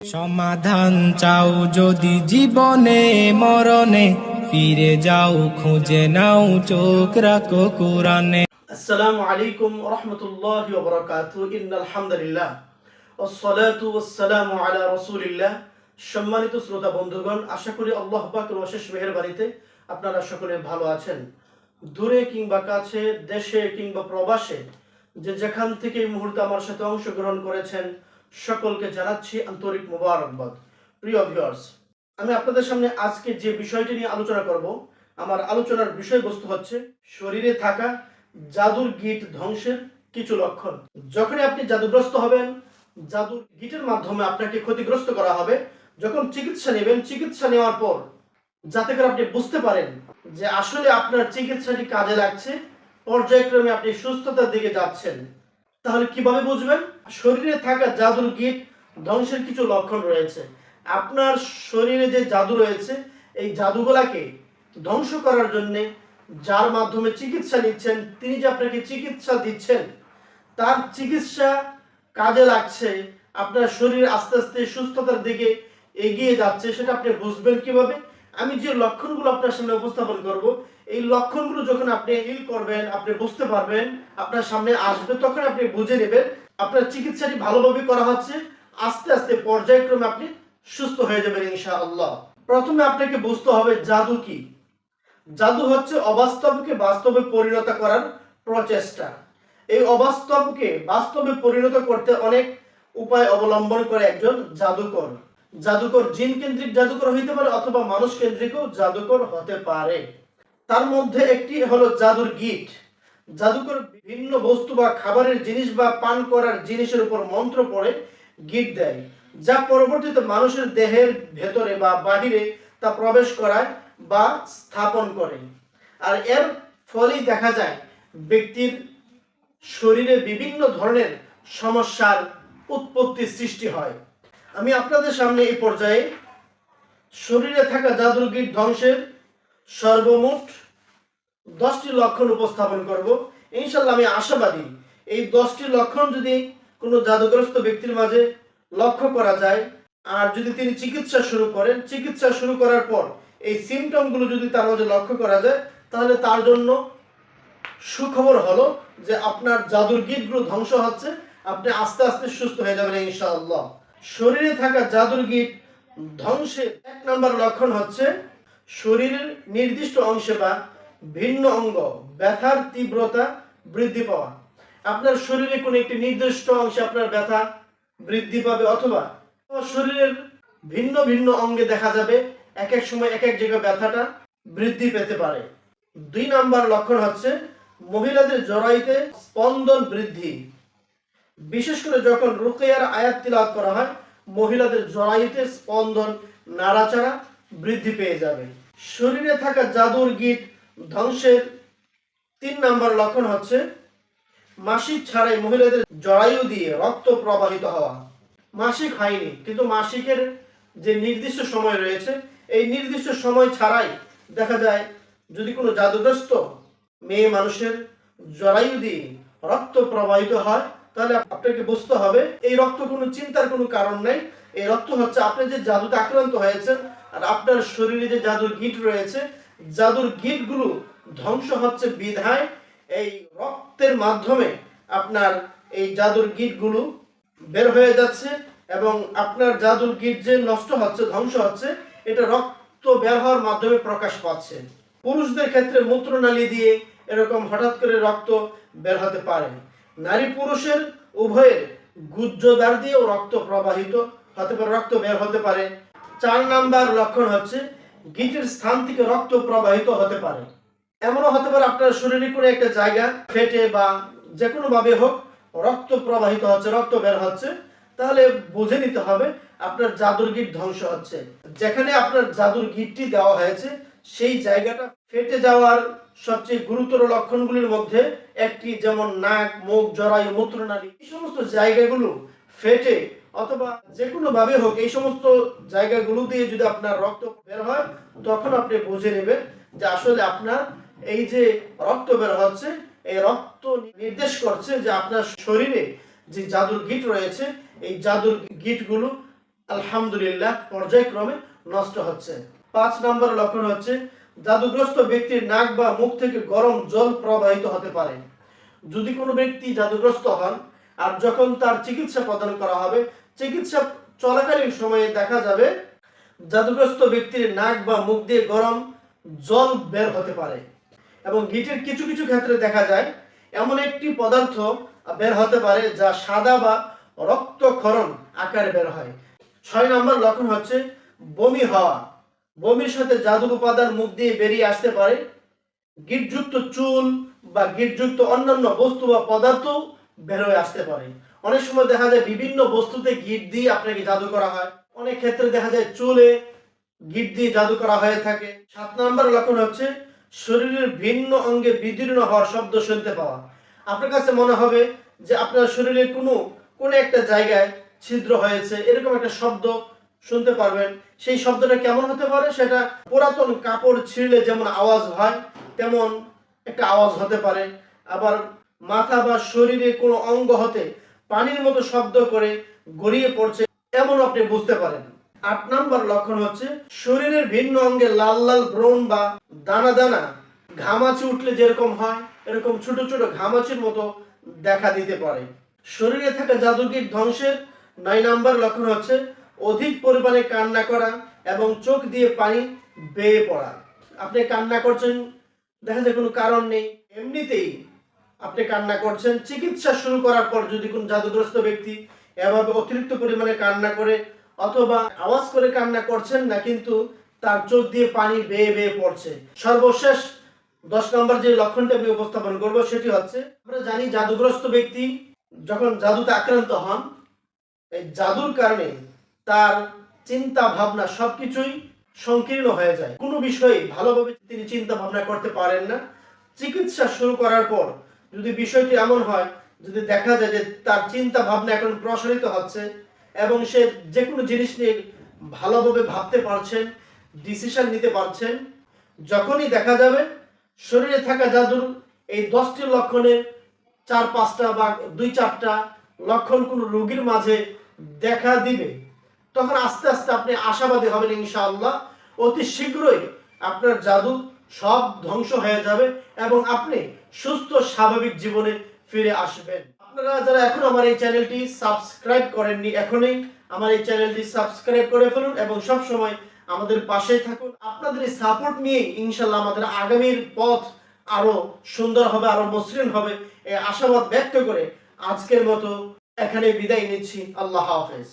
সমাধান চাও যদি জীবনে মরণে, ফিরে যাও খুঁজে নাও চোখ রাখো কোরআনে। আসসালামু আলাইকুম রহমতুল্লাহি ওয়া বারাকাতুহু। ইন্নাল হামদুলিল্লাহ ওয়াসসালাতু ওয়াসসালামু আলা রাসূলিল্লাহ। সম্মানিত শ্রোতা বন্ধুগণ, আশা করি আল্লাহ পাকের অশেষ মেহেরবানিতে আপনারা সকলে ভালো আছেন। দূরে কিংবা কাছে, দেশে কিংবা প্রবাসে, যে যেখান থেকে এই মুহূর্তে আমার সাথে অংশগ্রহণ করেছেন, সকলকে জানাচ্ছি আন্তরিক মোবারকবাদ। প্রিয় ভিউয়ার্স, আমি আপনাদের সামনে আজকে যে বিষয়টি নিয়ে আলোচনা করব, আমার আলোচনার বিষয়বস্তু হচ্ছে শরীরে থাকা জাদুর গিট ধ্বংসের কিছু লক্ষণ। যখনই আপনি জাদুগ্রস্ত হবেন, জাদুর গিটের মাধ্যমে আপনাকে ক্ষতিগ্রস্ত করা হবে, যখন চিকিৎসা নেবেন, চিকিৎসা নেওয়ার পর যাতে করে আপনি বুঝতে পারেন যে আসলে আপনার চিকিৎসাটি কাজে লাগছে, পর্যায়ক্রমে আপনি সুস্থতার দিকে যাচ্ছেন, তাহলে কিভাবে বুঝবেন? শরীরে থাকা জাদুর গিট ধ্বংসের কিছু লক্ষণ রয়েছে। আপনার শরীরে যে জাদু রয়েছে, এই জাদুগুলাকে ধ্বংস করার জন্য যার মাধ্যমে চিকিৎসা নিচ্ছেন, তিনি যে আপনাকে চিকিৎসা দিচ্ছেন, তার চিকিৎসা কাজে লাগছে, আপনার শরীর আস্তে আস্তে সুস্থতার দিকে এগিয়ে যাচ্ছে, সেটা আপনি বুঝবেন কিভাবে? আমি যে লক্ষণগুলো আপনার সামনে উপস্থাপন করব, এই লক্ষণগুলো যখন আপনি ফিল করবেন, আপনি বুঝতে পারবেন, আপনার সামনে আসবে, তখন আপনি বুঝে নেবেন আপনার চিকিৎসাটি ভালোভাবে করা হচ্ছে। আস্তে আস্তে পর্যায়ক্রমে আপনি সুস্থ হয়ে যাবেন ইনশাআল্লাহ। প্রথমে আপনাকে বুঝতে হবে জাদু কি। জাদু হচ্ছে অবাস্তবকে বাস্তবে পরিণত করার প্রচেষ্টা। এই অবাস্তবকে বাস্তবে পরিণত করতে অনেক উপায় অবলম্বন করে একজন জাদুকর। জাদুকর জিন কেন্দ্রিক জাদুকর হইতে পারে অথবা মানুষ কেন্দ্রিকও জাদুকর হতে পারে। তার মধ্যে একটি হলো জাদুর গিট। জাদুকর বিভিন্ন বস্তু বা খাবারের জিনিস বা পান করার জিনিসের উপর মন্ত্র পড়ে গিট দেয়, যা পরবর্তীতে মানুষের দেহের ভেতরে বা বাহিরে তা প্রবেশ করায় বা স্থাপন করে। আর এর ফলেই দেখা যায় ব্যক্তির শরীরে বিভিন্ন ধরনের সমস্যার উৎপত্তি সৃষ্টি হয়। আমি আপনাদের সামনে এই পর্যায়ে শরীরে থাকা জাদুর গিট ধ্বংসের সর্বমোট 10টি লক্ষণ উপস্থাপন করব। ইনশাল্লাহ আমি আশাবাদী এই 10টি লক্ষণ যদি কোনো জাদুগ্রস্ত ব্যক্তির মাঝে লক্ষ্য করা যায়, আর যদি তিনি চিকিৎসা শুরু করেন, চিকিৎসা শুরু করার পর এই সিমটমগুলো যদি তার মাঝে লক্ষ্য করা যায়, তাহলে তার জন্য সুখবর হলো যে আপনার জাদুর গিটগুলো ধ্বংস হচ্ছে, আপনি আস্তে আস্তে সুস্থ হয়ে যাবেন ইনশাআল্লাহ। শরীরে থাকা জাদুর গিট ধ্বংসের 1 নম্বর লক্ষণ হচ্ছে শরীরের নির্দিষ্ট অংশে বা ভিন্ন অঙ্গ ব্যথার তীব্রতা বৃদ্ধি পাওয়া। আপনার শরীরে কোনো একটি নির্দিষ্ট অংশে আপনার ব্যথা বৃদ্ধি পাবে, অথবা শরীরের ভিন্ন ভিন্ন অঙ্গে দেখা যাবে এক এক সময় এক এক জায়গায় ব্যথাটা বৃদ্ধি পেতে পারে। 2 নম্বর লক্ষণ হচ্ছে মহিলাদের জরায়ুতে স্পন্দন বৃদ্ধি। বিশেষ করে যখন রুকিয়ার আয়াত তিলাওয়াত করা হয়, মহিলাদের জরায়ুতে স্পন্দন, নাড়াচাড়া বৃদ্ধি পেয়ে যাবে। শরীরে থাকা জাদুর গিট ধ্বংসের 3 নম্বর লক্ষণ হচ্ছে মাসিক ছাড়াই মহিলাদের জরায়ু দিয়ে রক্ত প্রবাহিত হওয়া। মাসিক হয়নি কিন্তু মাসিকের যে নির্দিষ্ট সময় রয়েছে, এই নির্দিষ্ট সময় ছাড়াই দেখা যায় যদি কোনো জাদুগ্রস্ত মেয়ে মানুষের জরায়ু দিয়ে রক্ত প্রবাহিত হয়, তাহলে আপনাকে বুঝতে হবে এই রক্ত কোনো চিন্তার কোনো কারণ নেই। এই রক্ত হচ্ছে আপনি যে জাদুতে আক্রান্ত হয়েছেন, আর আপনার শরীরে যে জাদুর গিট রয়েছে, জাদুর গিটগুলো ধ্বংস হচ্ছে বিধায় এই রক্তের মাধ্যমে আপনার এই জাদুর গিটগুলো বের হয়ে যাচ্ছে, এবং আপনার জাদুর গিট যে নষ্ট হচ্ছে, ধ্বংস হচ্ছে, এটা রক্ত বের হওয়ার মাধ্যমে প্রকাশ পাচ্ছে। পুরুষদের ক্ষেত্রে মূত্রনালী দিয়ে এরকম হঠাৎ করে রক্ত বের হতে পারে। নারী পুরুষের উভয়ের গুহ্যদ্বার দিয়েও রক্ত প্রবাহিত হতে পারে, রক্ত বের হতে পারে। 4 নাম্বার লক্ষণ হচ্ছে গিটের স্থান থেকে রক্ত প্রবাহিত হতে পারে। এমনও হতে পারে আপনার শরীরে কোনো একটা জায়গা ফেটে বা যে কোনো ভাবে হোক রক্ত প্রবাহিত হচ্ছে, রক্ত বের হচ্ছে, তাহলে বুঝে নিতে হবে আপনার জাদুর গিট ধ্বংস হচ্ছে। যেখানে আপনার জাদুর গিটটি দেওয়া হয়েছে, সেই জায়গাটা ফেটে যাওয়ার সবচেয়ে গুরুতর লক্ষণগুলির মধ্যে একটি, যেমন নাক, মুখ, জরায়ু, মূত্রনালী, এই সমস্ত জায়গাগুলো ফেটে অথবা যে কোনো ভাবে হোক এই সমস্ত জায়গাগুলো দিয়ে যদি আপনার রক্ত বের হয়, তখন আপনি বুঝে নেবেন যে আসলে আপনার এই যে রক্ত বের হচ্ছে, এই রক্ত নির্দেশ করছে যে আপনার শরীরে যে জাদুর গিট রয়েছে, এই জাদুর গিটগুলো আলহামদুলিল্লাহ পর্যায়ক্রমে নষ্ট হচ্ছে। 5 নম্বর লক্ষণ হচ্ছে জাদুগ্রস্ত ব্যক্তির নাক বা মুখ থেকে গরম জল প্রবাহিত হতে পারে। যদি কোনো ব্যক্তি জাদুগ্রস্ত হন আর যখন তার চিকিৎসা প্রদান করা হবে, চিকিৎসা চলাকালীন সময়ে দেখা যাবে জাদুগ্রস্ত ব্যক্তির নাক বা মুখ দিয়ে গরম জল বের হতে পারে। এবং গিটের কিছু কিছু ক্ষেত্রে দেখা যায় এমন একটি পদার্থ বের হতে পারে যা সাদা বা রক্তক্ষরণ আকারে বের হয়। 6 নম্বর লক্ষণ হচ্ছে বমি হওয়া। বমির সাথে জাদুর উপাদান মুখ দিয়ে বেরিয়ে আসতে পারে। গিটযুক্ত চুল বা গিটযুক্ত অন্যান্য বস্তু বা পদার্থ বের হয়ে আসতে পারে। অনেক সময় দেখা যায় বিভিন্ন বস্তুতে গিট দিয়ে আপনাকে জাদু করা হয়। অনেক ক্ষেত্রে দেখা যায় চুলে গিট দিয়ে জাদু করা হয়ে থাকে। 7 নম্বর লক্ষণ হচ্ছে শরীরের ভিন্ন অঙ্গে বিদীর্ণ হওয়ার শব্দ শুনতে পাওয়া। আপনার কাছে মনে হবে যে আপনার শরীরের কোনো একটা জায়গায় ছিদ্র হয়েছে, এরকম একটা শব্দ শুনতে পারবেন। সেই শব্দটা কেমন হতে পারে? সেটা পুরাতন কাপড় ছিঁড়লে যেমন আওয়াজ হয় তেমন একটা আওয়াজ হতে পারে। আবার মাথা বা শরীরে কোনো অঙ্গ হতে পানির মতো শব্দ করে গড়িয়ে পড়ছে, এমন আপনি বুঝতে পারেন। 8 নম্বর লক্ষণ হচ্ছে শরীরের ভিন্ন অঙ্গে লাল লাল ব্রণ বা দানা দানা ঘামাচি উঠলে যেরকম হয় এরকম ছোট ছোট ঘামাচির মতো দেখা দিতে পারে। শরীরে থাকা জাদুগির ধ্বংসের 9 নম্বর লক্ষণ হচ্ছে অধিক পরিমাণে কান্না করা এবং চোখ দিয়ে পানি বেয়ে পড়া। আপনি কান্না করছেন, দেখা যায় কোনো কারণ নেই, এমনিতেই আপনি কান্না করছেন। চিকিৎসা শুরু করার পর যদি কোনো জাদুগ্রস্ত ব্যক্তি এভাবে অতিরিক্ত পরিমাণে কান্না করে অথবা আওয়াজ করে কান্না করছেন না, কিন্তু তার চোখ দিয়ে পানি বেয়ে বেয়ে পড়ছে। সর্বশেষ 10 নম্বর যে লক্ষণটা আমি উপস্থাপন করব সেটি হচ্ছে, আমরা জানি জাদুগ্রস্ত ব্যক্তি যখন জাদুতে আক্রান্ত হন, এই জাদুর কারণে তার চিন্তা ভাবনা সবকিছুই সংকীর্ণ হয়ে যায়। কোনো বিষয়ে ভালোভাবে তিনি চিন্তা ভাবনা করতে পারেন না। চিকিৎসা শুরু করার পর যদি বিষয়টি এমন হয়, যদি দেখা যায় যে তার চিন্তা ভাবনা এখন প্রসারিত হচ্ছে এবং সে যে কোনো জিনিস নিয়ে ভালোভাবে ভাবতে পারছেন, ডিসিশন নিতে পারছেন, যখনই দেখা যাবে শরীরে থাকা জাদুর এই 10টি লক্ষণের 4-5টা বা 2-4টা লক্ষণ কোনো রোগীর মাঝে দেখা দিবে, তখন আস্তে আস্তে আপনি আশাবাদী হবেন ইনশাআল্লাহ অতি শীঘ্রই আপনার জাদু সব ধ্বংস হয়ে যাবে এবং আপনি সুস্থ স্বাভাবিক জীবনে ফিরে আসবেন। আপনারা যারা এখন আমার এই চ্যানেলটি সাবস্ক্রাইব করেননি, এখনই আমার এই চ্যানেলটি সাবস্ক্রাইব করে ফেলুন এবং সব সময় আমাদের পাশে থাকুন। আপনাদের এই সাপোর্ট নিয়ে ইনশাআল্লাহ আমাদের আগামীর পথ আরো সুন্দর হবে, আরো মসৃণ হবে, এই আশাবাদ ব্যক্ত করে আজকের মতো এখানে বিদায় নিচ্ছি। আল্লাহ হাফেজ।